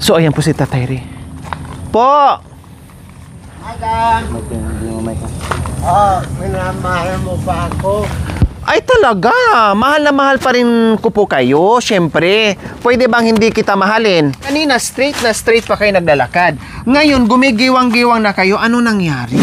So ayan po si Tatay Ray. Po! Madam! Minamahal mo pa ako. Ay talaga, mahal na mahal pa rin ko po kayo, syempre. Pwede bang hindi kita mahalin? Kanina straight na straight pa kayo naglalakad. Ngayon, gumigiwang-giwang na kayo, ano nangyari?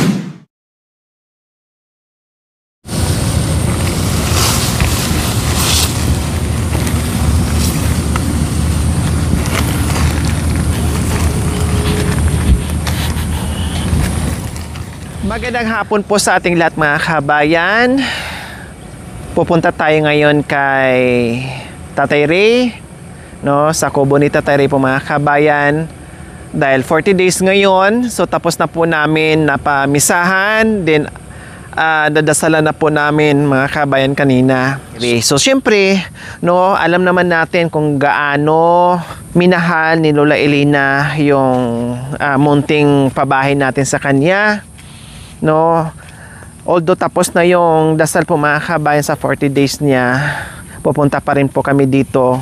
Magandang hapon po sa ating lahat mga kabayan. Pupunta tayo ngayon kay Tatay Ray, no, sa kubo ni Tatay Ray po mga kabayan. Dahil 40 days ngayon, so tapos na po namin napamisahan, then dadasalan na po namin mga kabayan kanina. So syempre, no, alam naman natin kung gaano minahal ni Lola Elena yung munting pabahay natin sa kanya. No, although tapos na yung dasal po mga kabayan sa 40 days niya, pupunta pa rin po kami dito,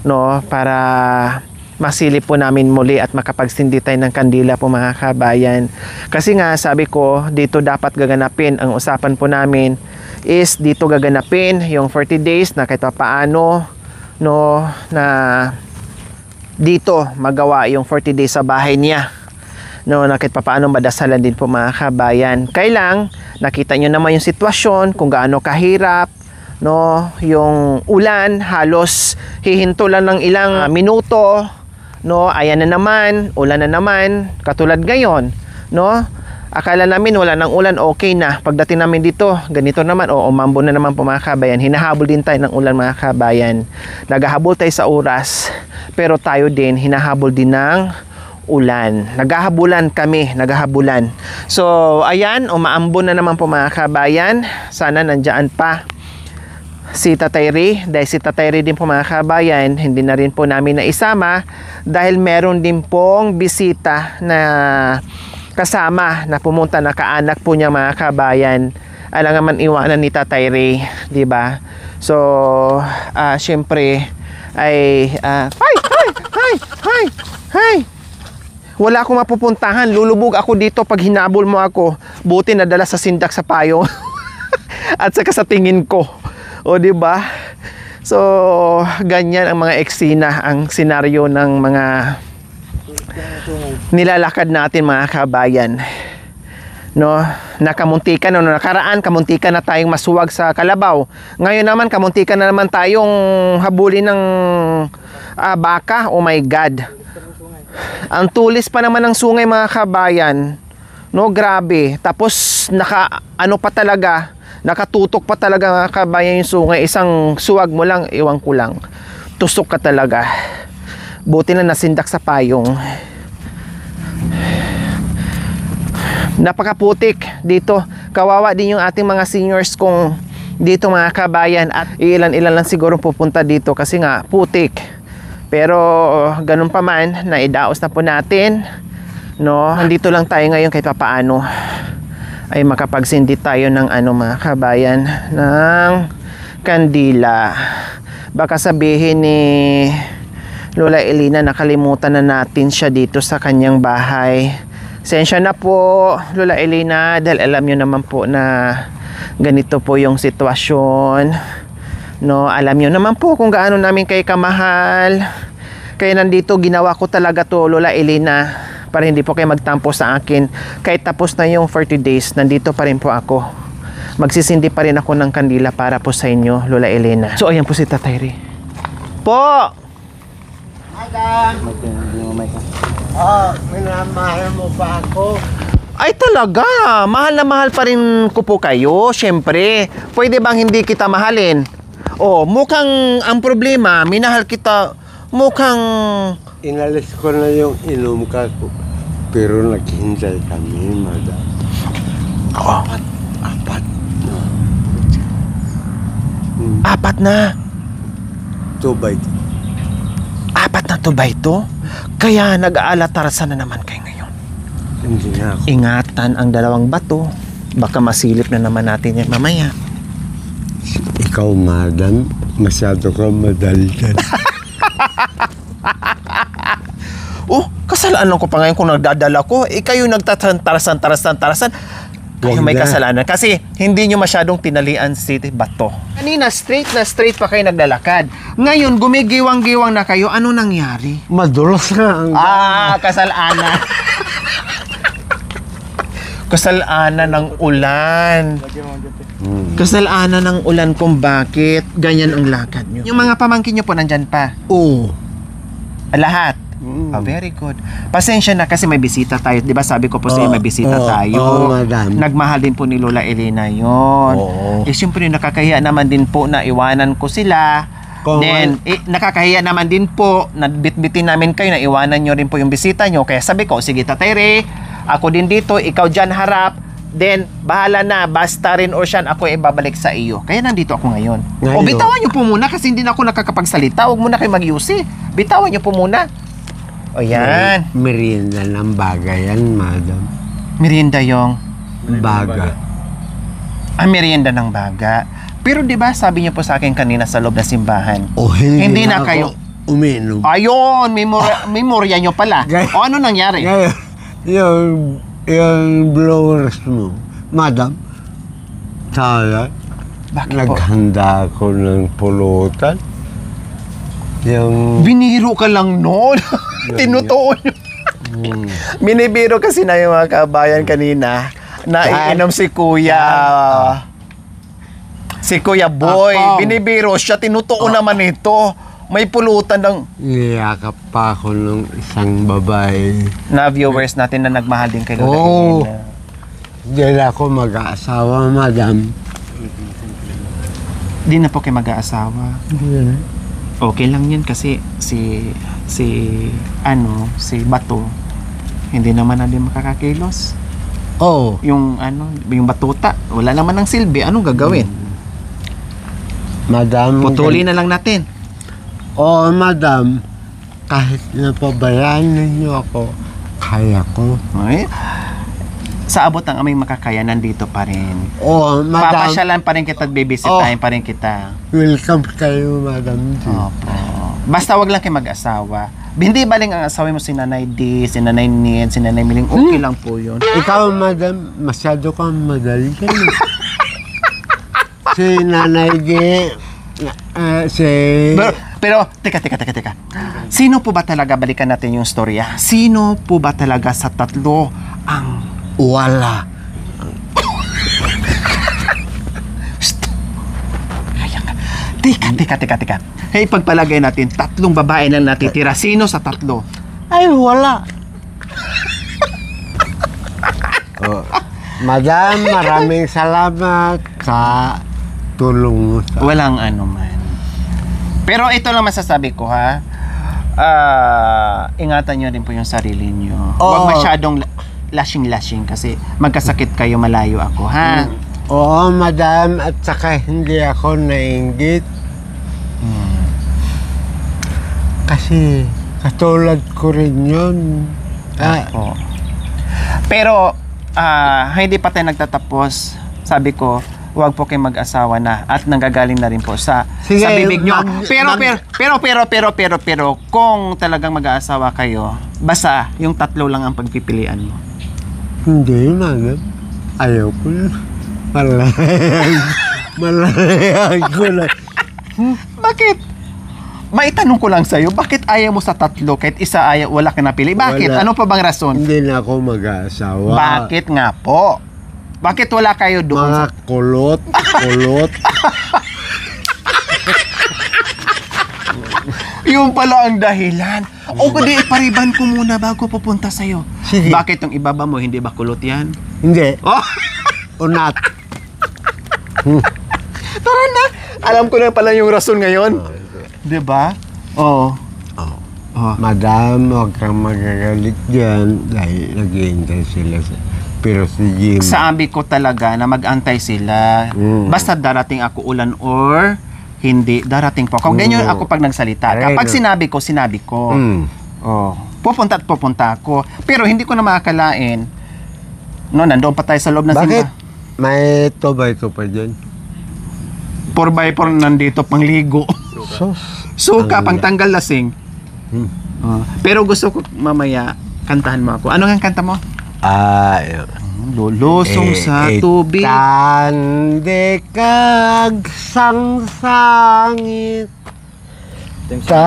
no, para masilip po namin muli at makapagsindi tayo ng kandila po mga kabayan. Kasi nga sabi ko, dito dapat gaganapin, ang usapan po namin is dito gaganapin yung 40 days na kahit paano, no, na dito magawa yung 40 days sa bahay niya. No, na kahit paano madasalan din po mga kabayan. Kailang nakita nyo naman yung sitwasyon, kung gaano kahirap, no, yung ulan, halos hihinto lang ng ilang minuto, no, ayan na naman, ulan na naman, katulad ngayon, no, akala namin wala ng ulan, okay na, pagdating namin dito, ganito naman, umambo na naman po mga kabayan, hinahabol din tayo ng ulan mga kabayan, naghahabol tayo sa oras, pero tayo din, hinahabol din ng ulan. Naghahabulan kami, naghahabulan. So, ayan, umaambon na naman po mga kabayan. Sana nandiyan pa si Tatay Ray. Dahil si Tatay Ray din po mga kabayan, hindi na rin po namin naisama dahil meron din pong bisita na kasama na pumunta na kaanak po niya mga kabayan. Alam naman iwanan ni Tatay Ray, di ba? So, syempre ay Hi! Wala akong mapupuntahan. Lulubog ako dito pag hinabol mo ako. Buti nadala sa sindak sa payong. At saka sa tingin ko. O, di ba? So, ganyan ang mga eksena, ang senaryo ng mga nilalakad natin mga kabayan. No, nakamuntikan, no, nakaraan kamuntikan na tayong masuwag sa kalabaw. Ngayon naman kamuntikan na naman tayong habulin ng baka. Oh my God. Ang tulis pa naman ng sungay mga kabayan. No, grabe. Tapos ano pa talaga, nakatutok pa talaga mga kabayan yung sungay. Isang suwag mo lang, iwan ko lang. Tusok ka talaga. Buti na nasindak sa payong. Napakaputik dito. Kawawa din yung ating mga seniors kung dito mga kabayan, at ilan-ilan lang siguro pupunta dito kasi nga putik. Pero ganun pa man, naidaos na po natin, no. Andito lang tayo ngayon kahit papaano ay makapagsindi tayo ng mga kabayan, ng kandila. Baka sabihin ni Lola Elena nakalimutan na natin siya dito sa kanyang bahay. Sensya na po Lola Elena, dahil alam nyo naman po na ganito po yung sitwasyon, no. Alam nyo naman po kung gaano namin kayo kamahal. Kaya nandito ginawa ko talaga to Lola Elena, para hindi po kayo magtampo sa akin. Kahit tapos na yung 40 days, nandito pa rin po ako. Magsisindi pa rin ako ng kandila para po sa inyo Lola Elena. So ayan po si Tatay Ray. Po! Madam! Minamahal mo pa ako. Ay talaga, mahal na mahal pa rin ko po kayo, syempre. Pwede bang hindi kita mahalin? Mukhang ang problema, minahal kita, mukhang... Inalis ko na yung inom ka ko. Pero naghintay kami, madam. Apat na. Apat na? 2 by 2. Apat na to ba ito? Kaya nag-aalatarasa na naman kayo ngayon. Hindi na ako. Ingatan ang dalawang bato. Baka masilip na naman natin yan mamaya. Ikaw, madam, masyado ka madalitan. Oh, kasalanan ko pa ngayon kung nagdadala ko. Kayo nagtatarasan. Kayo may Wag na. kasalanan. Kasi hindi nyo masyadong tinalian si Bato. Kanina, straight pa kayo naglalakad. Ngayon, gumigiwang-giwang na kayo. Ano nangyari? Madulas nga ang Kasalanan. Kasalanan ng ulan. Kasalanan ng ulan kung bakit ganyan ang lakad nyo. Yung mga pamangkin nyo po nandyan pa. Oo. Lahat. Oh, very good. Pasensya na kasi may bisita tayo. Di ba sabi ko po sa'yo may bisita tayo. Oo, madam. Nagmahal din po ni Lola Elena yon. Oo. Siyempre nakakahiya naman din po na iwanan ko sila. Kung Then, nakakahiya naman din po na bitbitin namin kayo na iwanan nyo rin po yung bisita nyo. Kaya sabi ko, sige Tatay Ray, ako din dito, ikaw dyan harap. Then, bahala na, basta rin o siyan, ako ibabalik sa iyo. Kaya nandito ako ngayon. O Ngayon. bitawan nyo po muna kasi hindi na ako nakakapagsalita. Huwag muna kayo mag-yusi. Bitawan nyo po muna. O yan. Merienda ng baga yan, madam. Merienda yung Baga. merienda ng baga. Pero 'di ba sabi niyo po sa akin kanina sa loob ng simbahan? O hindi na ako kayo. uminom. Ayun, memorya niyo pala. Gay- O ano nangyari? Ngayon, yung blowers mo, madam, sana, Bakit po? naghanda ako ng pulutan. Yung, Biniro ka lang noon. Tinutuon nyo. Binibiro kasi na yung mga kabayan kanina na iinom si Kuya. Si Kuya Boy. Ako. Binibiro siya. Tinutuon naman ito. May pulutan ng niyakap pa ako ng isang babae. na viewers natin na nagmahal din kay Lola Oo. Elena. Hindi na ako mag-aasawa, madam. Di na po kayo mag-aasawa. Okay lang yan kasi si Bato hindi naman na din makakakilos. Oo. Yung batuta, wala naman ng silbi. Anong gagawin? Madam. Putuli na lang natin. Oo, madam. Kahit napabayaan ninyo ako, kaya ko. Okay? Sa abot ng aming makakaya, nandito pa rin. Oo, madam. Papasyalan pa rin kita at bibisitahin pa rin kita. Welcome kayo, madam. Opo. Basta wag lang kayo mag-asawa. Hindi baling ang asawa mo si Nanay D, si Nanay Ned, si Nanay Miling. Okay lang po yun. Ikaw, madam, masyado kang madali ka. Si Nanay G, si... Pero, teka. Sino po ba talaga, balikan natin yung storya. Sino po ba talaga sa tatlo ang Wala. Teka. Hey, pagpalagay natin, tatlong babae na natitira. Sino sa tatlo? Ay, wala. Oh, madam, maraming salamat sa tulong mo. Walang ano man. Pero ito lang masasabi ko ha. Ingatan nyo rin po yung sarili nyo. Huwag masyadong lashing kasi magkasakit kayo, malayo ako ha. Oo, madam, at saka hindi ako nainggit. Kasi katulad ko rin yun. Oo. Pero hindi pa tayo nagtatapos. Sabi ko, huwag po kayo mag-asawa na at nanggagaling na rin po sa Sige, bibig nyo. mag- Pero kung talagang mag-aasawa kayo, basta yung tatlo lang ang pagpipilian mo. Hindi, madam. Ayaw ko na. Malayag ko na. Bakit? Maitanong ko lang sa'yo, bakit ayaw mo sa tatlo kahit isa ayaw, wala ka napili? Bakit? Wala. Ano pa bang rason? Hindi na ako mag-aasawa. Bakit nga po? Bakit wala kayo doon Mga sa... kulot. Yung pala ang dahilan. O kundi ipariban ko muna bago pupunta sa'yo. Sige. Bakit yung ibaba mo, hindi ba kulot yan? Hindi. Oh, Unat. tara na! Alam ko na pala yung rason ngayon. Diba? Oo. Oh. Madam, huwag kang magagalit dyan dahil naghihintay sila. Pero si Jim, Sabi ko talaga na mag-antay sila. Basta darating ako ulan or hindi, darating po. Kung ganyan ako pag nagsalita. Kapag sinabi ko. Oh, pupunta ako. Pero hindi ko na makakalain. No, nandoon pa tayo sa loob ng bakit? simbahan. May tobay-to pa dyan. 4x4 nandito pangligo. Sos. Suka, Ang- pang tanggal lasing. Pero gusto ko mamaya kantahan mo ako. Ano ang kanta mo? Yun. Lulusong sa tubig. Tande kag sangsangit sa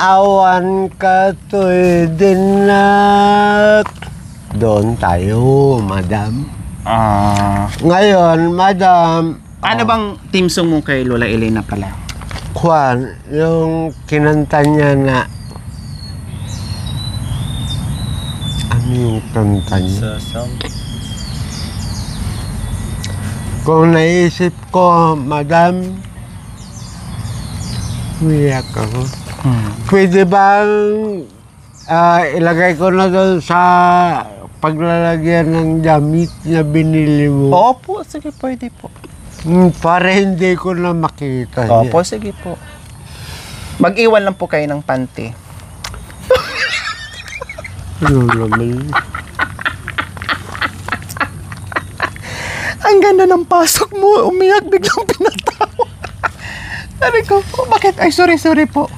awan ka to'y dinak. Doon tayo, madam. Ngayon, madam, Ano bang team song mo kay Lola Elena pala? Juan, yung kinanta niya na ano yung kanta niya? Kung naisip ko, madam, umiyak ako. Pwede bang ilagay ko na doon sa paglalagyan ng damit na binili mo? Opo, sige, pwede po. Para hindi ko na makita niya. Opo, sige po. Mag-iwan lang po kayo ng panty. Ano naman? Ang ganda ng pasok mo. Umiyak, biglang pinatawa. Sabi ko, bakit? Ay, sorry po.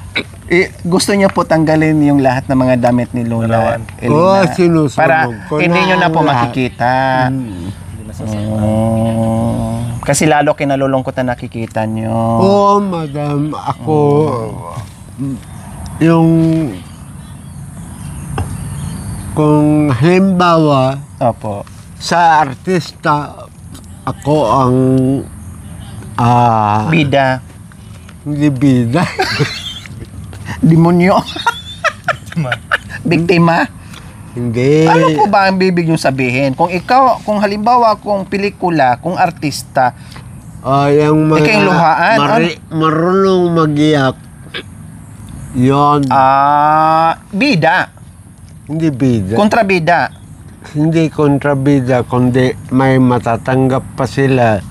Gusto niya po tanggalin yung lahat ng mga damit ni Lola Elena. Sinusunog para ko hindi na nyo na po lahat. makikita. Kasi lalo kinalulungkot na nakikita nyo. Oo, madam. Ako, yung kung halimbawa, Opo. sa artista, ako ang Bida. hindi bida. Demonyo. Biktima. Hindi. Ano po ba ang bibig nyo sabihin? Kung ikaw, kung halimbawa, kung pelikula, kung artista, Yung mga Ikaw yung luhaan, marunong mag-iyak. Yon. bida. Hindi bida. Kontrabida. Hindi kontrabida, kundi may matatanggap pa sila.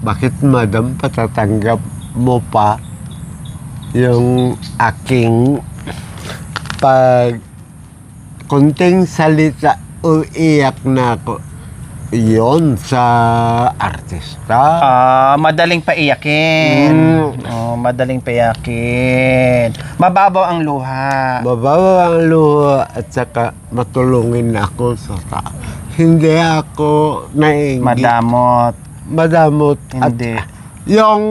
Bakit, madam, patatanggap mo pa yung aking pag kunting salita o iyak na ako? Yon sa artista. Madaling paiyakin. Madaling paiyakin. Mababaw ang luha. Mababaw ang luha at saka matulungin ako sa tao. Hindi ako nainggit. Madamot. Hindi. At yung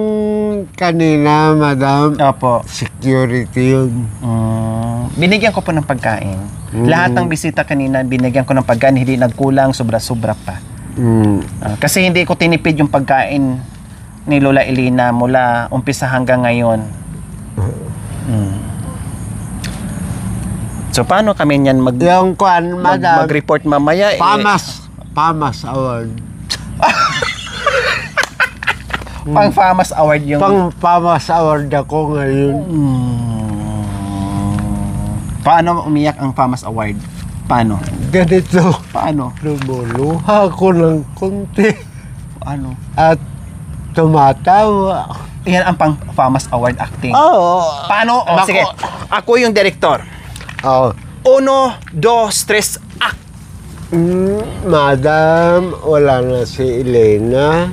kanina, madam, Opo. security yun. Binigyan ko po ng pagkain. Lahat ng bisita kanina, binigyan ko ng pagkain. Hindi nagkulang, sobra-sobra pa. Kasi hindi ko tinipid yung pagkain ni Lola Elena mula umpisa hanggang ngayon. So, paano kami niyan Yung kwan, madam, mag-report mamaya? Pamas Award. Pang FAMAS Award yung... Pang Pamas Award ako ngayon. Paano umiyak ang FAMAS Award? Paano? Ganito. Paano? Lumuluha ako ng konti. Paano? At tumatawa. Yan ang pang FAMAS Award acting. Oo. Paano? Naku. Sige. Ako yung director. Oo. 1, 2, 3, act! Madam, wala na si Elena.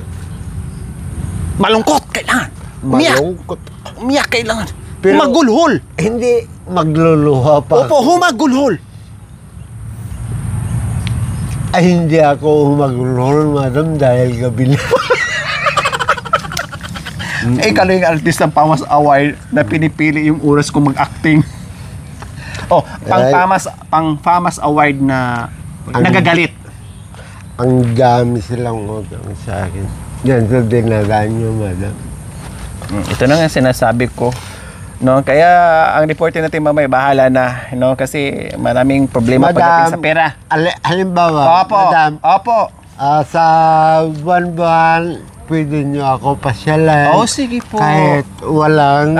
Malungkot, kailangan. Umiyak. Malungkot. Umiyak, kailangan. Pero- Humagulhol. Hindi magluluha pa. Opo, humagulhol. Ay, hindi ako humagulol, madam, dahil gabi na. Ikaw yung artist ng FAMAS Award na pinipili yung oras ko mag-acting. Pang FAMAS Award na nagagalit. Ang dami silang utang sa akin. Yan sa dinadaan nyo, madam. Ito na nga sinasabi ko. No, kaya ang reporter natin mamaya bahala na, no, kasi maraming problema pagdating sa pera. Halimbawa, Opo. madam, Opo. sa buwan-buwan, pwede nyo ako pasyalan. Sige po. Kahit walang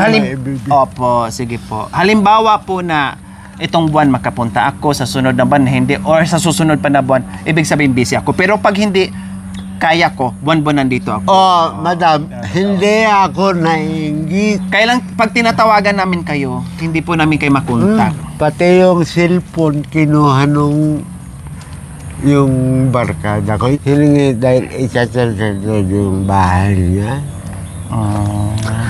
Opo, sige po. Halimbawa po na itong buwan makapunta ako, sa sunod na buwan hindi, or sa susunod pa na buwan, ibig sabihin busy ako. Pero pag hindi kaya ko, buwan-buwan nandito ako. Madam, hindi ako nainggit. Kailan pag tinatawagan namin kayo, hindi po namin kayo makontak. Pati yung cellphone, kinuha nung yung barkada ko. Hilingi dahil i-chat yung bahay niya.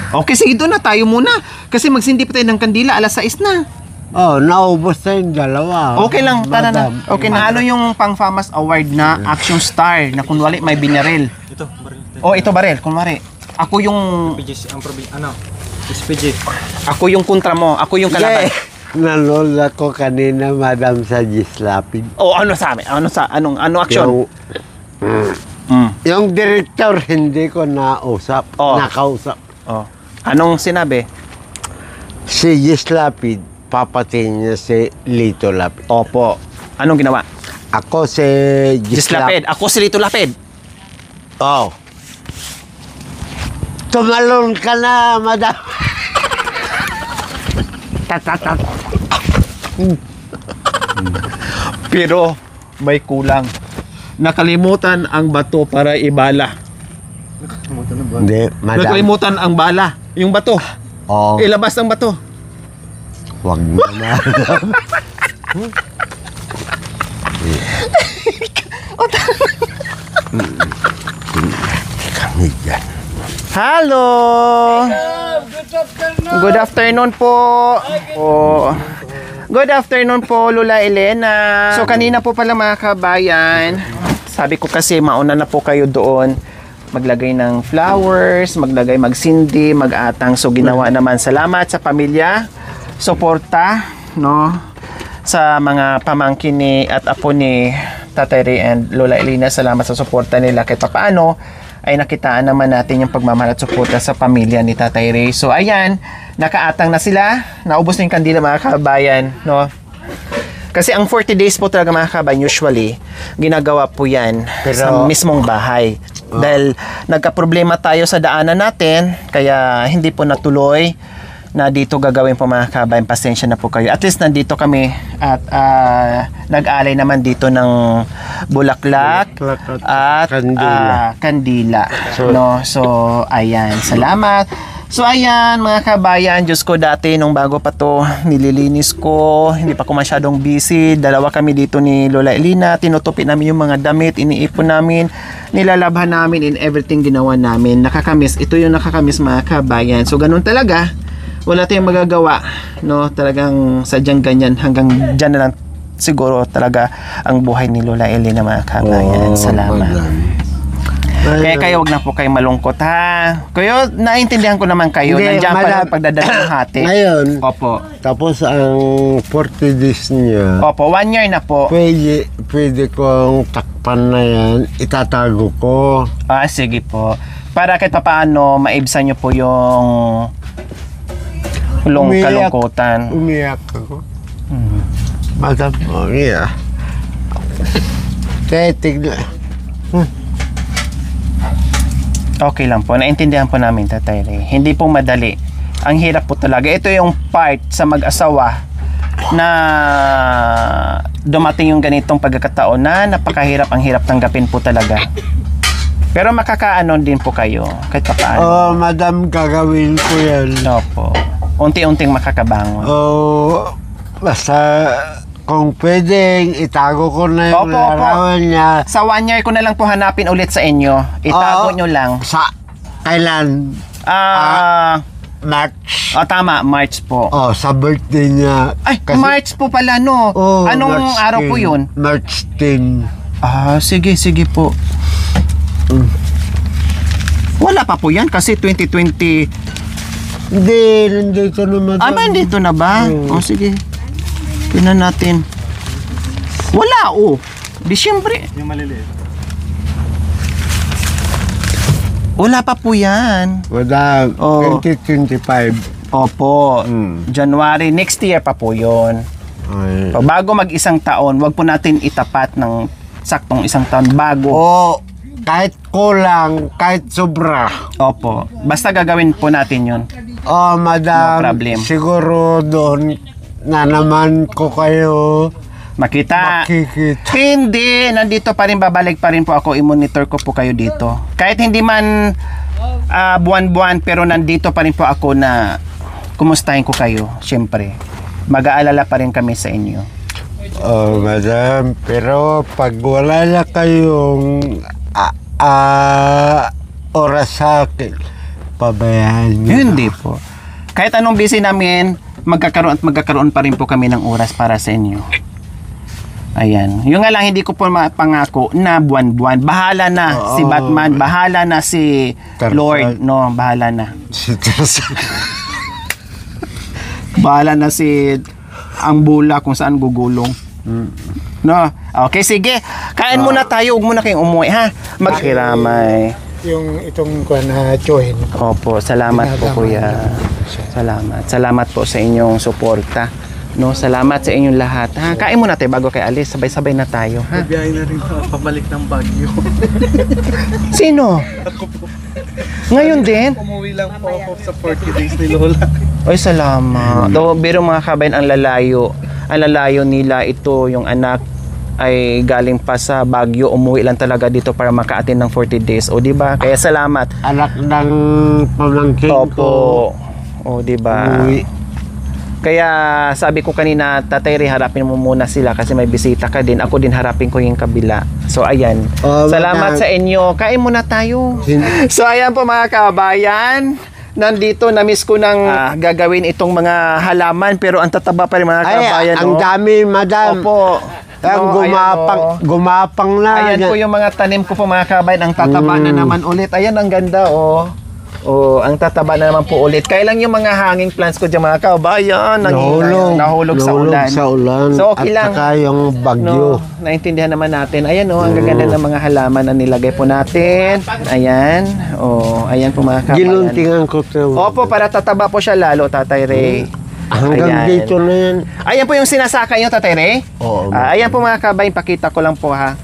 Okay, sige, doon na tayo muna. Kasi magsindi pa tayo ng kandila, 6:00 na. Oh, naubos na yung dalawa. Okay lang, tara na. Madam. Okay na. Ano yung pang FAMAS award na action star na kunwari may binaril? Ito, baril. Oh, ito baril, kunwari. Ako yung Ang problema, ano? SPG. ako yung kontra mo, ako yung kalaban. Nalola ko kanina, madam, sa Gislapid. Oh, ano sa amin? Ano action? Yung director, hindi ko nausap. Oh. Nakausap. Oh. Anong sinabi? Si Gislapid, papatayin niya si Lito Lapid. Opo. Anong ginawa? Ako si Gislapid. Ako si Lito Lapid. Oh. Tumalon ka na, madam. Tatatat. Pero may kulang. Nakalimutan ang bato para ibala. Hindi, madam. Nakalimutan ang bala. Yung bato. Oh, Ilabas ang bato. wag mo na. Kami dyan. Hello! Good afternoon po. Oh. Good afternoon po, Lola Elena. So kanina po pala mga kabayan, sabi ko kasi mauna na po kayo doon maglagay ng flowers, magsindi, mag-atang. So ginawa naman. Salamat sa pamilya, suporta, no, sa mga pamangkin ni at apo ni Tatay Ray and Lola Elena. Salamat sa suporta nila kahit papaano ay nakitaan naman natin yung pagmamahal at suporta sa pamilya ni Tatay Ray. So ayan, nakaatang na sila. Naubos na yung kandila mga kabayan, no? Kasi ang 40 days po talaga mga kabayan, usually, ginagawa po yan sa mismong bahay. Dahil nagka-problema tayo sa daanan natin, kaya hindi po natuloy na dito gagawin po mga kabayan. Pasensya na po kayo. At least nandito kami at nag-alay naman dito ng bulaklak at kandila. So, ayan. Salamat. So, ayan mga kabayan. Diyos ko dati, nung bago pa to, nililinis ko. Hindi pa ko masyadong busy. Dalawa kami dito ni Lola Elena. Tinutupi namin yung mga damit. Iniipon namin. Nilalabhan namin in everything ginawa namin. Nakakamiss. Ito yung nakakamiss mga kabayan. So, ganun talaga. Wala tayong magagawa, no? Talagang sadyang ganyan, hanggang dyan na lang siguro talaga ang buhay ni Lola Elena mga kabayan. Salamat. Kaya kayo wag na po kayo malungkot ha. Kayo, naintindihan ko naman kayo. Hindi, Nandiyan pa lang pagdadala ng hati. Ngayon, Opo. tapos ang 40 days niya, Opo, 1 year na po. pwede kong takpan na yan, itatago ko. Ah, sige po. Para kahit paano, maibsan nyo po yung kalungkutan. Umiyak ako. Madam, umiyak. Kaya tignan. Okay lang po. Naintindihan po namin, Tatay Ray. Hindi po madali. Ang hirap po talaga. Ito yung part sa mag-asawa na dumating yung ganitong pagkakataon na napakahirap. Ang hirap tanggapin po talaga. Pero makakaanon din po kayo kahit paano. Oh, madam, gagawin ko yan. Opo. Unti-unting makakabangon. Oh, basta kung pwedeng itago ko na yung Opo, opo. larawan niya. Sa 1 year ko na lang po hanapin ulit sa inyo. Itago Oo. nyo lang. Sa kailan? March. Tama, March po. Oh, sa birthday niya. Ay, Kasi- March po pala, no? Oh, Anong March araw po 10. yun? March 10. Sige po. Wala pa po yan kasi 2020. Hindi, nandito naman. Ba, dito na ba? Oo. Sige. Tingnan natin. Wala, Disyembre. Yung maliliit. Wala pa po yan. Madam, Oo. 2025. Opo. January. Next year pa po yun. Ay. Bago mag-isang taon, wag po natin itapat ng saktong isang taon. Bago. Oh, kahit kulang, kahit sobra. Opo. Basta gagawin po natin yun. Oh, madam, No problem. siguro doon na naman ko kayo Makita. makikita. Hindi, nandito pa rin, babalik pa rin po ako, i-monitor ko po kayo dito. Kahit hindi man buwan-buwan, pero nandito pa rin po ako na kumustahin ko kayo, syempre. Mag-aalala pa rin kami sa inyo. Oh, madam, pero pag wala na kayong oras sa akin, pabayaan niyo. Hindi po. Kahit anong busy namin, magkakaroon pa rin po kami ng oras para sa inyo. Ayan. Yung nga lang, hindi ko po mapangako na buwan-buwan. Bahala na si Batman, bahala na si Tarzan. Lord, no, bahala na. Si Tarzan. Bahala na si ang bula kung saan gugulong. No? Okay, sige. Kain muna tayo. Huwag muna kayong umuwi, ha? Magkiramay. Yung itong kuha na join. Opo, salamat po, kuya. Salamat. Salamat po sa inyong suporta. No, salamat sa inyong lahat. Ha? Kain muna tayo bago kayo alis. Sabay-sabay na tayo, ha? Biyahe na rin pabalik ng Baguio. Sino? Ngayon din? Umuwi lang po ako sa 40 days ni Lola. Ay, salamat. Though, biro mga kabayan, ang lalayo. Ang lalayo nila, ito, yung anak ay galing pa sa Baguio, umuwi lang talaga dito para maka-attend ng 40 days. O, di ba? Kaya salamat. Anak ng pamangkin ko. Opo. O, di ba? Uwi. Kaya sabi ko kanina, Tatay Ray, harapin mo muna sila kasi may bisita ka din. Ako din harapin ko yung kabila. So, ayan. Salamat sa inyo. Kain muna tayo. So, ayan po mga kabayan. Nandito, na-miss ko nang gagawin itong mga halaman. Pero ang tataba pa rin mga kabayan. Ang dami, madam. Opo. Ang gumapang na. Ayan po yung mga tanim ko po mga kabayan. Ang tataba na naman ulit. Ayan, ang ganda, oh. Oh, ang tataba na naman po ulit. Kailan yung mga hanging plants ko dyan mga kabayan? Nahulog sa ulan. So, okay lang. At saka yung bagyo. No, naintindihan naman natin. Ayan, oh, ang gaganda ng mga halaman na nilagay po natin. Ayan. Oh, ayan po mga kabayan. Ginuntingan ko ito. Opo, para tataba po siya lalo, Tatay Ray. Hanggang dito na yan. Ayan po yung sinasaka nyo, Tatay Ray. Oo. Ayan po mga kabayan, pakita ko lang po ha.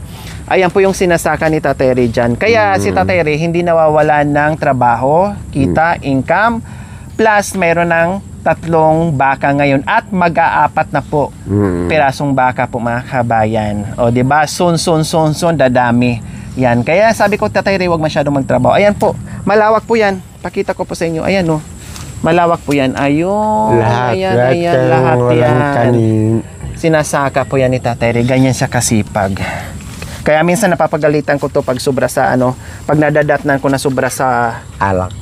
Ayan po yung sinasaka ni Tatay Ray dyan. Kaya si Tatay Ray hindi nawawalan ng trabaho, kita, income, plus mayroon ng 3 baka ngayon at mag-aapat na po pirasong baka po mga kabayan. O diba, soon, dadami. Yan. Kaya sabi ko, Tatay Ray, huwag masyadong magtrabaho. Ayan po, malawak po yan. Pakita ko po sa inyo. Ayan o. Malawak po yan. Ayun. Lahat yan. Sinasaka po yan ni Tatay Ray. Ganyan siya kasipag. Kaya minsan napapagalitan ko to pag sobra sa pag nadadatnan ko na sobra sa Alak.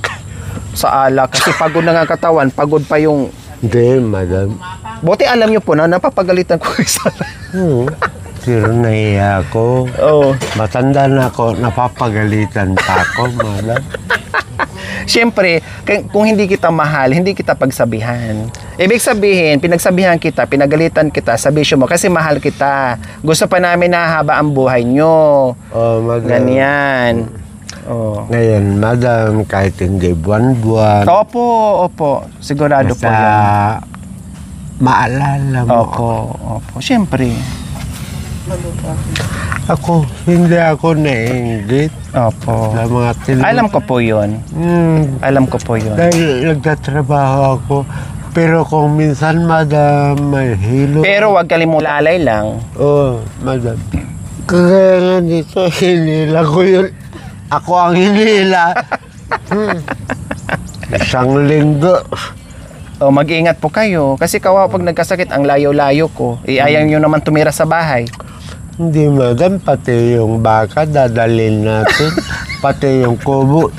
Kasi pagod na nga katawan, pagod pa yung Hindi, madam. buti alam nyo po na napapagalitan ko isa. Pero nahiya ako. Oo. Matanda na ako, napapagalitan pa ako, madam. Siyempre, kung hindi kita mahal, hindi kita pagsabihan. Ibig sabihin, pinagsabihan kita, pinagalitan kita, sabisyo mo, kasi mahal kita. Gusto pa namin na haba ang buhay nyo. Oh, madam. Ganyan. Oh. Ngayon, madam, kahit hindi buwan-buwan. Opo. Sigurado po yan. Maalala mo. Opo. Siyempre. Ako, hindi ako nainggit Opo. sa mga Alam ko po yun. Alam ko po yun. Dahil nagtatrabaho ako. Pero kung minsan, madam, may hilo. Pero wag kalimutan, lalay lang. Oh, madam. Kaya nga dito, hinila ko yun. Ako ang hinila. Isang linggo. O mag-ingat po kayo. Kasi kawawa pag nagkasakit, ang layo-layo ko. Ayaw nyo naman tumira sa bahay. Hindi, madam, pati yung baka dadalhin natin. Pati yung kubo.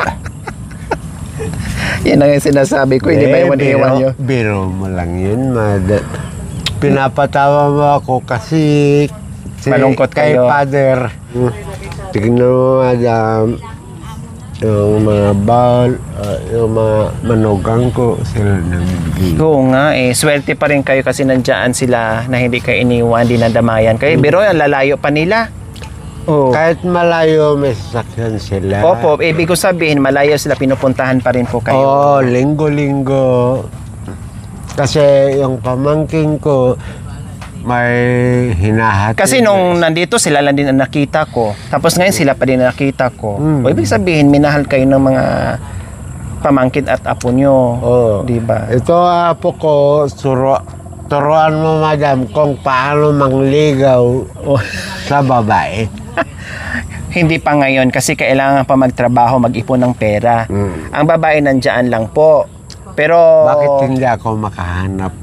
Yan ang sinasabi ko, hindi ba iwan-iwan nyo? Biro mo lang yun, madam. Pinapatawa mo ako kasi Malungkot kay kayo. father. Tignan mo, madam, yung mga bawal, yung mga manugang ko, sila nagbigay. Oo nga swerte pa rin kayo kasi nandiyan sila na hindi kayo iniwan, dinadamayan kayo. Pero ang lalayo pa nila. Oh. Kahit malayo, may sasakyan sila. Opo, ibig ko sabihin, malayo sila, pinupuntahan pa rin po kayo. Oo, linggo-linggo. Kasi yung pamangking ko, may hinahati. Kasi nung nandito, sila lang din ang nakita ko. Tapos ngayon, sila pa din ang nakita ko. O, ibig sabihin, minahal kayo ng mga pamangkin at apo nyo. Oo. Diba? Ito apo ko, turuan mo, madam, kung paano mangligaw sa babae. Hindi pa ngayon kasi kailangan pa magtrabaho, mag-ipon ng pera. Ang babae nandiyan lang po. Pero Bakit hindi ako makahanap,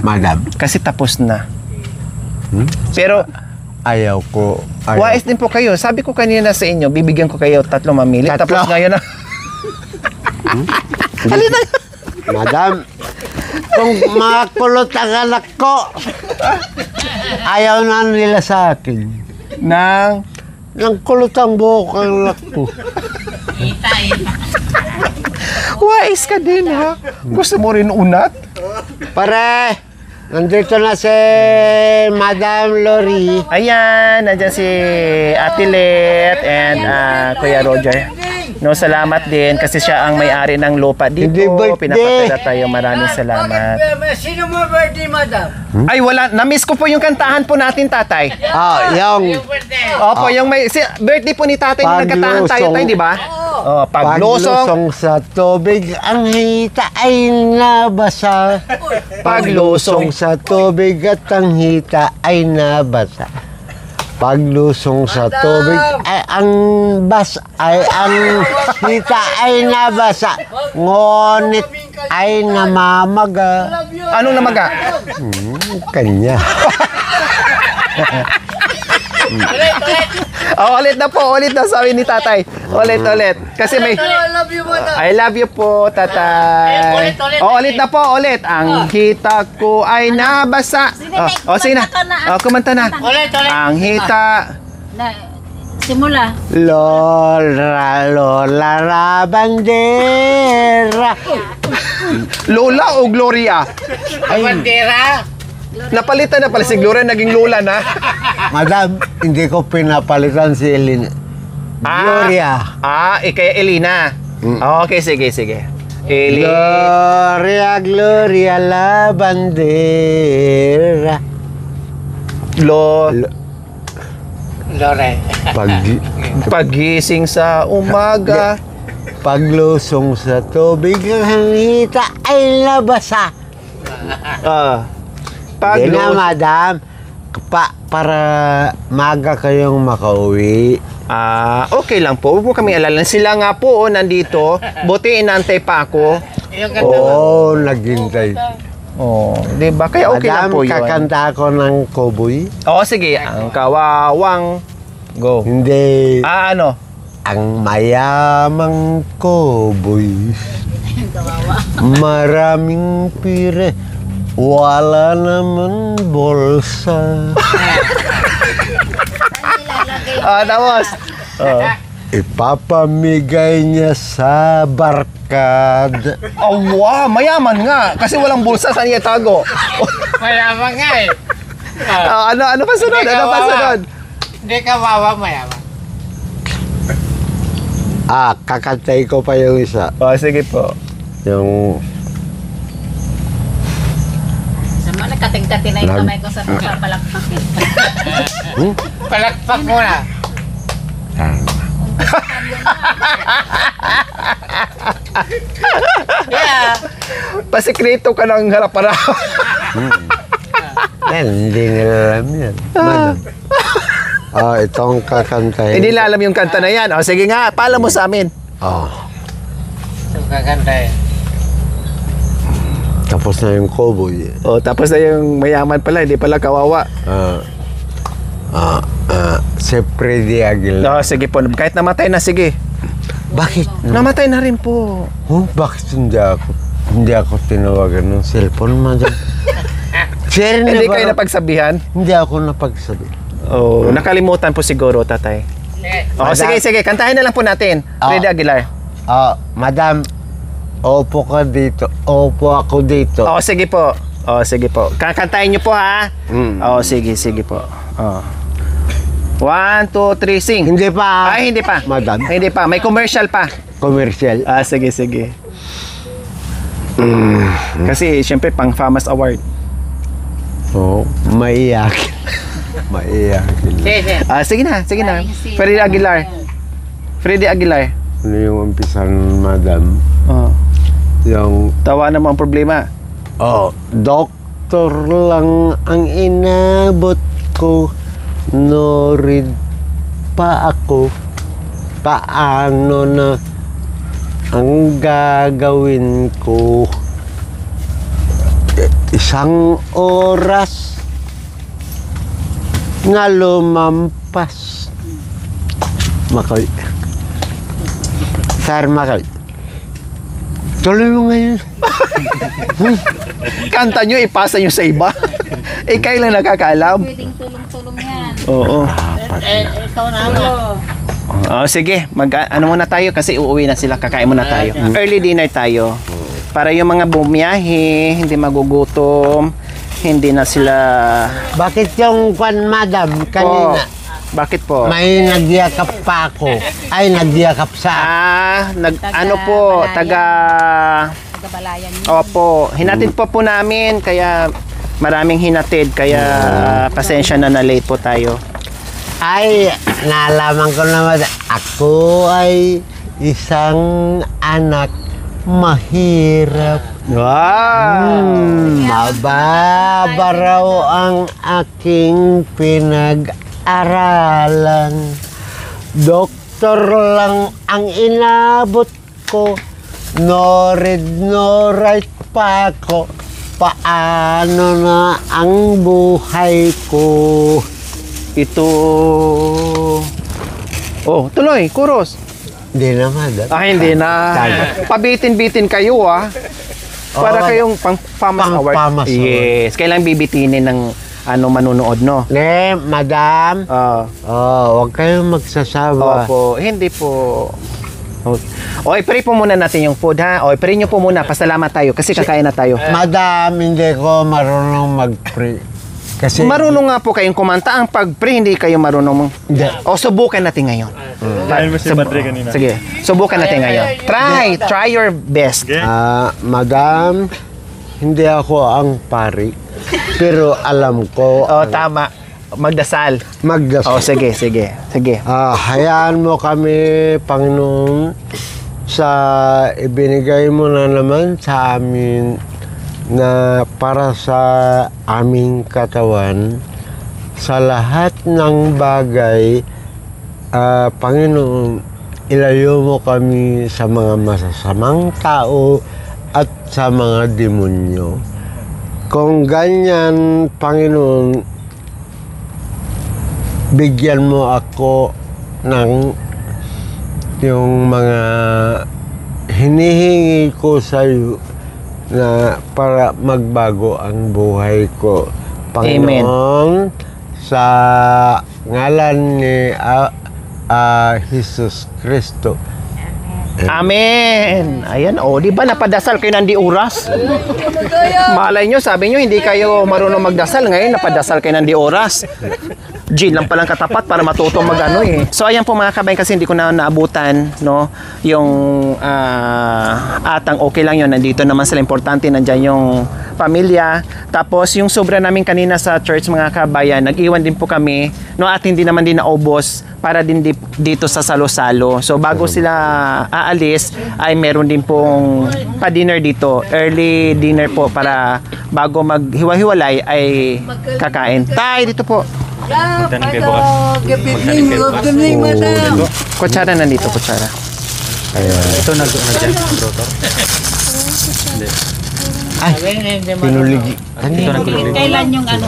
madam? kasi tapos na. Pero Ayaw ko. wais din po kayo. Sabi ko kanina sa inyo, bibigyan ko kayo 3 mamili. Tapos ngayon na. Madam, kung makulot ang anak ko, ayaw na nila sa akin. Nang Nang kulot ang buhok ang anak ko. wais ka din, ha? Gusto mo rin unat? Pare, nandito na si Madam Lori. Ayan, nandiyan si Ate Let and Kuya Roger. No, salamat din kasi siya ang may-ari ng lupa dito. Hindi birthday. Pinapatira tayo. Maraming salamat. Sino mo birthday, madam? Ay, wala. Na-miss ko po yung kantahan po natin, tatay. Yung Opo, yung may birthday po ni tatay na nagkatahan tayo, Paglusong. tayo, di ba? Oh, paglusong paglusong. sa tubig, ang hita ay nabasa. Paglusong sa tubig at ang hita ay nabasa. Paglusong sa tubig ay ang hita ay nabasa. Ngunit ay namamaga. Anong namaga? Kanya. Oh, ulit na po, ulit na sabi ni tatay. Ulit. Kasi may I love you, madam. I love you po, tatay. Oh, ulit na po, ulit. Ang hita ko ay nabasa. Sige na. Oh, kumanta na. Ulit. Ang hita. Simula. Lola bandera. Lola o Gloria? Bandera. Napalitan na pala si Gloria, naging Lola na. Madam, hindi ko pinapalitan si Elena. Gloria. Kaya Elina. Okay, sige. Eli. Gloria la bandera. Lore. Pag Pagising sa umaga. paglusong sa tubig ang hita ay nabasa. Hindi na, madam. Para maga kayong makauwi. Okay lang po. Huwag mo kami alala. Sila nga po, nandito. Buti inantay pa ako. Oo, naghintay. Di ba? Kaya okay lang po Madam, yun. kakanta ako ng cowboy. Sige. Ang kawawang. Go. Hindi. Ano? Ang mayamang cowboy. Maraming pire. Wala naman bolsa. Tapos. Ipapamigay niya sa barkad. Wow, mayaman nga. Kasi walang bulsa, saan niya tago? Mayaman nga eh. Ano pa sunod? Hindi ka wawa, mayaman. Kakantay ko pa yung isa. Sige po. Yung Sama, nagkating-kating na yung kamay ko sa palakpak. Palakpak mo na. Pasikreto ka ng harap-harap. hindi nila alam yan. Madam. Itong kakantay. Hindi nila alam yung kanta na yan. Sige nga, paalam mo sa amin. Ito kakanta eh. Tapos na yung cowboy. Tapos na yung mayaman pala, hindi pala kawawa. Si Freddy Aguilar. Sige po, kahit namatay na, sige. Bakit? Namatay na rin po. Bakit hindi ako tinawagan ng cellphone, madam? Sir, Hindi kayo napagsabihan? Hindi ako napagsabi. Nakalimutan po siguro, tatay. Madam. Sige, kantahin na lang po natin. Freddy Aguilar. Madam, opo ka dito. Opo ako dito. Sige po. Sige po. Kakantahin niyo po, ha? Sige po. 1, 2, 3, sing. Hindi pa. Ay, hindi pa. Madam. Hindi pa. May commercial pa. Commercial. Sige. Kasi, syempre, pang Famas Award. Maiyakin. Maiyakin. Sige na. Freddy Aguilar. Ano yung umpisan, madam? Yung, Tawa naman ang problema. doktor lang ang inabot ko. Norid pa ako. Paano na ang gagawin ko? Isang oras nga lumampas. Makoy. Sir Makoy. Tuloy mo ngayon. Kanta nyo, ipasa nyo sa iba. Kayo lang nakakaalam. Pwedeng tulong-tulong yan. Oo. Ikaw na ano. Oh, sige, ano muna tayo kasi uuwi na sila, kakain muna tayo. Early dinner tayo. Para yung mga bumiyahe, hindi magugutom, hindi na sila... Bakit yung kwan, madam, kanina? Bakit po? May nagyakap pa ako. Ay, nagyakap sa Ano po, Tagabalayan yun. Opo, hinatid po namin, kaya maraming hinatid, kaya pasensya na late po tayo. Ay, naalaman ko naman, ako ay isang anak mahirap. Mababa raw ang aking pinag-aralan. Doktor lang ang inabot ko. No read, no write pa ako. Paano na ang buhay ko? Ito... Oh, tuloy, kuros. Hindi naman. Hindi na. Pabitin-bitin kayo, Para kayong pang-famas award. Pang-famas award. Yes, kailangan bibitinin ng manunood, no? Ne, madam. Huwag kayong magsasawa. Opo, hindi po. Okay, pray po muna natin yung food, ha? Okay, pray nyo po muna. Pasalamat tayo kasi kakain na tayo. Madam, hindi ko marunong mag-pray. Kasi Marunong nga po kayong kumanta. Ang pag-pray, hindi kayo marunong. Hindi. O, subukan natin ngayon. Ayun mo si Padre kanina. Sige, subukan natin ngayon. Try your best. Madam, hindi ako ang pari. Pero alam ko Tama. Magdasal. magdasal. Sige. Hayaan mo kami, Panginoon, sa ibinigay mo na naman sa amin na para sa aming katawan, sa lahat ng bagay, Panginoon, ilayo mo kami sa mga masasamang tao at sa mga demonyo. Kung ganyan, Panginoon, bigyan mo ako ng yung mga hinihingi ko sa iyo na para magbago ang buhay ko. Panginoon, sa ngalan ni Jesus Kristo. Amen. Ayan, di ba napadasal kayo ng di oras? Malay nyo, sabi nyo, hindi kayo marunong magdasal. Ngayon, napadasal kayo ng di oras. Gin lang palang katapat para matuto mag-ano eh. So ayan po mga kabayan, kasi hindi ko na naabutan, no, yung atang okay lang yun, nandito naman sila, importante nandyan yung pamilya. Tapos yung sobra namin kanina sa church mga kabayan, nag-iwan din po kami, no, at hindi naman din naubos para din dito sa Salo-Salo. So bago sila aalis ay meron din pong pa-dinner dito, early dinner po, para bago maghiwa-hiwalay ay kakain. Tay, dito po. Magtanim kayo bukas. Kutsara nandito, kutsara. Ito nag-dyan, brotor. Ay, pinuligi. Kailan yung ano?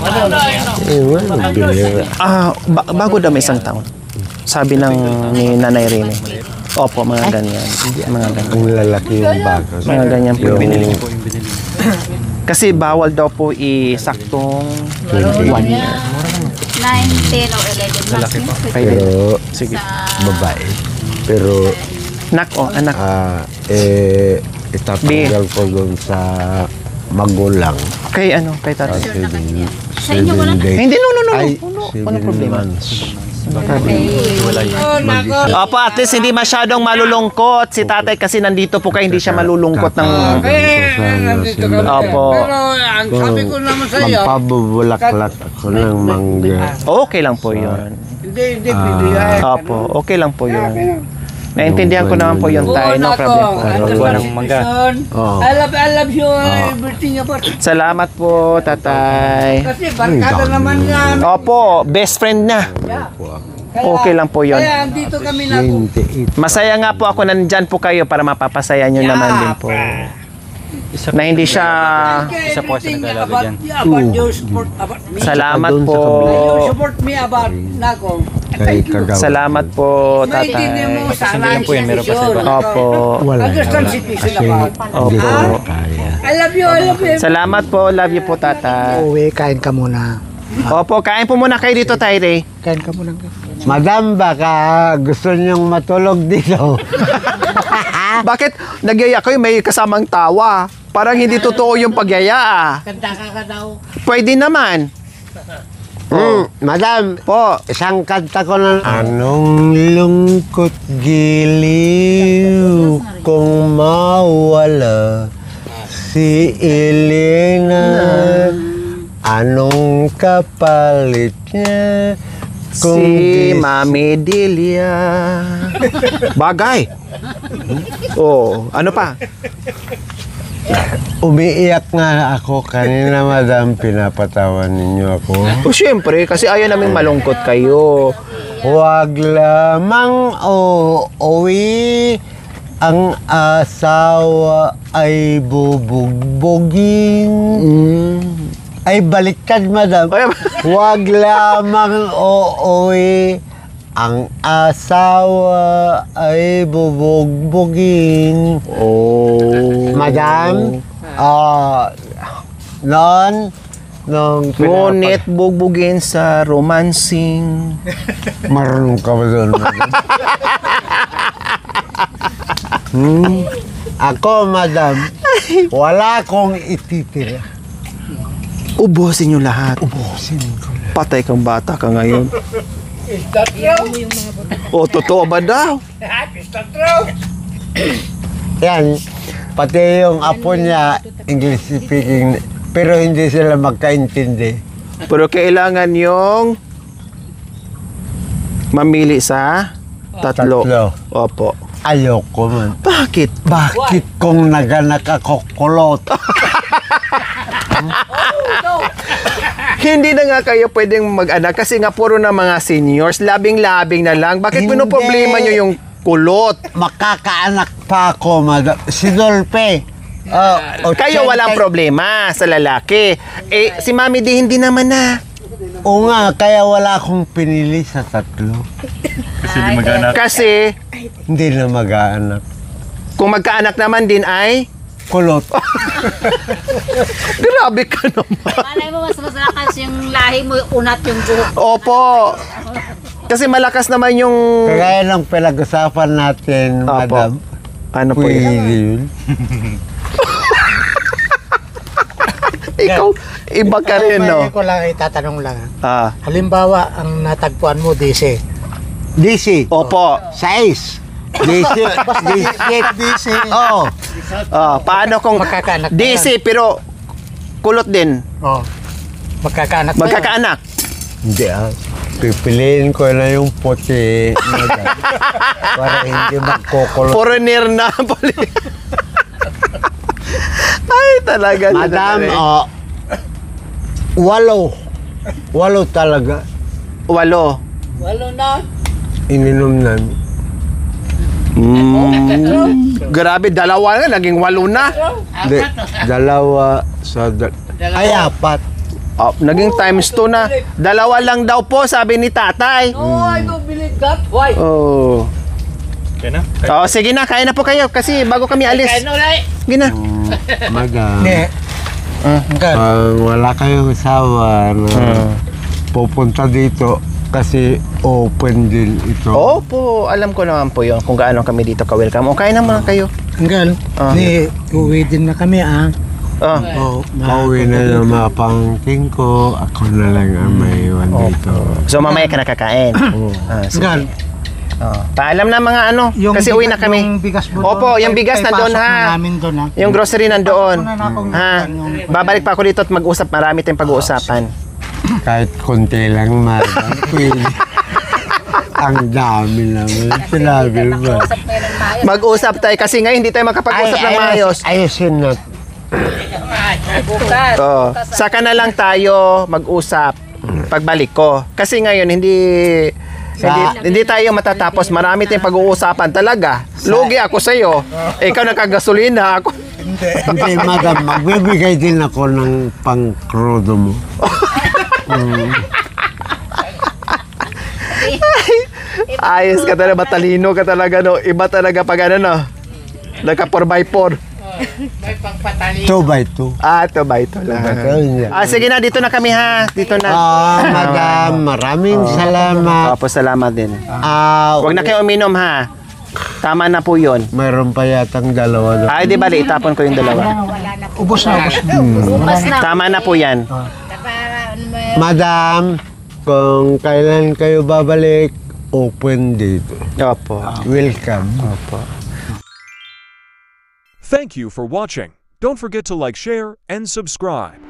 Bago daw may isang taon. Sabi ni Nanay Rene. Opo, mga ganyan. Mga ganyan. Ang lalaki yung bago. Mga ganyan po. Binili po yung binili. Kasi bawal daw po isaktong 1 year. 9, 10, o 11 months. Pwede. Pero, Sige. babae. Pero, Anak. itatanggal ko doon sa magulang. Kay tatay. Sa inyo wala na. Hindi, no. Ay, Walang problema. 7 months. Opo, at least hindi masyadong malulungkot si tatay kasi nandito po kayo, hindi siya malulungkot ng... Opo. Pero ang sabi ko naman sa iyo, Magpabubulaklak ako ng mangga. Okay lang po yun. hindi bibigay. Opo, okay lang po yun. Naintindihan ko naman po yun tayo, no problem po. Kuha ng mangga. Oh. I love you everything about. Salamat po, tatay. Kasi barkada naman yan. Opo, best friend na. Okay lang po yun. Kaya andito kami na po. 28. Masaya nga po ako, nandyan po kayo para mapapasaya nyo naman din po. Na hindi siya... Isa po kasi nag-alaga dyan. About your support about me. Salamat Doon sa po. kabila. You support me about nako. kay Kagawa. Salamat po, Maintindihan tatay. mo sa Hindi lang po yan, meron pa sa iba. Opo. Wala. Understand situation Kasi about. hindi ko Opo. kaya. I love you, I love you. Salamat po. Love you po, tatay. Uwi, kain ka muna. Opo, kain po muna kayo dito, Tay Ray. Kain ka muna. Madam, baka gusto niyong matulog dito. Bakit nagyaya kayo may kasamang tawa? Parang hindi totoo yung pagyaya ah. Kanta ka daw. Pwede naman. Madam, Po. isang kanta ko na. Anong lungkot giliw kung mawala si Elena? Anong kapalit niya kung Si Mami Delia. Bagay. Oh, ano pa? Umiiyak nga ako kanina, madam, pinapatawan ninyo ako. Oh, syempre, kasi ayaw namin malungkot kayo. Huwag lamang uuwi, ang asawa ay bubugbogin. Ay, baliktad, madam. Ay, Huwag lamang uuwi, ang asawa ay bubugbogin. Oh. Madam, nung Ngunit bugbugin sa romancing. marunong ka ba doon, madam? Ako, madam, wala akong ititira. Ubusin nyo lahat. Ubusin ko. Patay kang bata ka ngayon. Is that true? O, totoo ba daw? Is that true? Yan, pati yung apo niya, English speaking, pero hindi sila magkaintindi. Pero kailangan yung mamili sa tatlo. Opo. Ayoko man. Bakit? Bakit kung naganak ako kulot? Hindi na nga kayo pwedeng mag-anak kasi nga puro na mga seniors, labing-labing na lang. Bakit Hindi. pinoproblema nyo yung kulot? Makakaanak pa ako, madam. Si Dolpe. Kayo walang problema sa lalaki. Eh, si Mami di hindi naman na. O nga, kaya wala akong pinili sa tatlo. Kasi di mag-anak. Kasi, Hindi na mag-aanak. kung magkaanak naman din ay, Kulot. grabe ka naman. Malay mo, mas malakas yung lahi mo, unat yung buhok. Opo. Kasi malakas naman yung... Kaya lang pinag-usapan natin, Opo. madam. Ano po yun? Pwede yun. Ikaw, iba ka rin, no? Ko lang, itatanong lang. Ah, Halimbawa, ang natagpuan mo, DC. DC. opo. Size. DC. DC. Oo. Ah, paano kung Magkakaanak na DC pero kulot din? Oh. Magkakaanak ba yun? Magkakaanak. Hindi pipiliin ko na yung puti. Madam. Para hindi magkukulot. Foreigner na pala. Ay, talaga. Madam, talaga. walo talaga. 8. Walo na. Ininom namin. Grabe, 2 na, naging 8 na. Hindi, dalawa sa... Ay, 4. Oh, naging times 2 na. 2 lang daw po, sabi ni tatay. No, I don't believe that. Why? Oh. Kaya na? Oh, sige na, kain na po kayo kasi bago kami alis. Kaya ulit. Sige na. Madam, Hindi. Hanggang. wala kayong asawa na pupunta dito kasi open din ito. Opo, alam ko naman po yun kung gaano kami dito ka-welcome. O, kain na muna kayo. Hanggang. Ah. Hindi, uwi din na kami, ah. Oh. Oh, Pauwi na yung mga pangking ko. Ako na lang ang may iwan dito. So, mamaya ka nakakain. Ah, sige. Hanggang. Oh. Paalam na mga ano, kasi uwi na kami. Yung bigas mo Opo, doon, yung bigas ay nandoon pasok ha. na namin doon, ha. Yung grocery nandoon. Pasok na akong Ha. yung- Babalik pa ako dito at mag-usap. Marami tayong pag-uusapan. Kahit konti lang, madam. Pwede. Ang dami naman. Sinabi ba? Usap kayo ng maayos. Mag-usap tayo kasi ngayon hindi tayo makapag-usap ng maayos. Ayusin na. Bukas. Oo. Saka na lang tayo mag-usap pagbalik ko. Kasi ngayon hindi tayo matatapos. Marami tayong pag-uusapan talaga. Lugi ako sa iyo. Ikaw nagkagasolina ako. Hindi, madam. Magbibigay din ako ng pang-krodo mo. Ayos ka talaga, matalino ka talaga, no? Iba talaga pag ano, no? Nagka 4x4. May pagpatali. 2x2. Ah, ito ba ito lang. Sige na, dito na kami ha. Dito na. Madam, maraming salamat. Opo, salamat din. Huwag Huwag na kayo uminom ha. Tama na po yun. Mayroon pa yatang dalawa. Ay, di bali, itapon ko yung dalawa. Ubos na, ubos na. Bukas na. Tama na po yan. Madam, kung kailan kayo babalik, open dito. Opo. Welcome. Opo. Thank you for watching. Don't forget to like, share, and subscribe.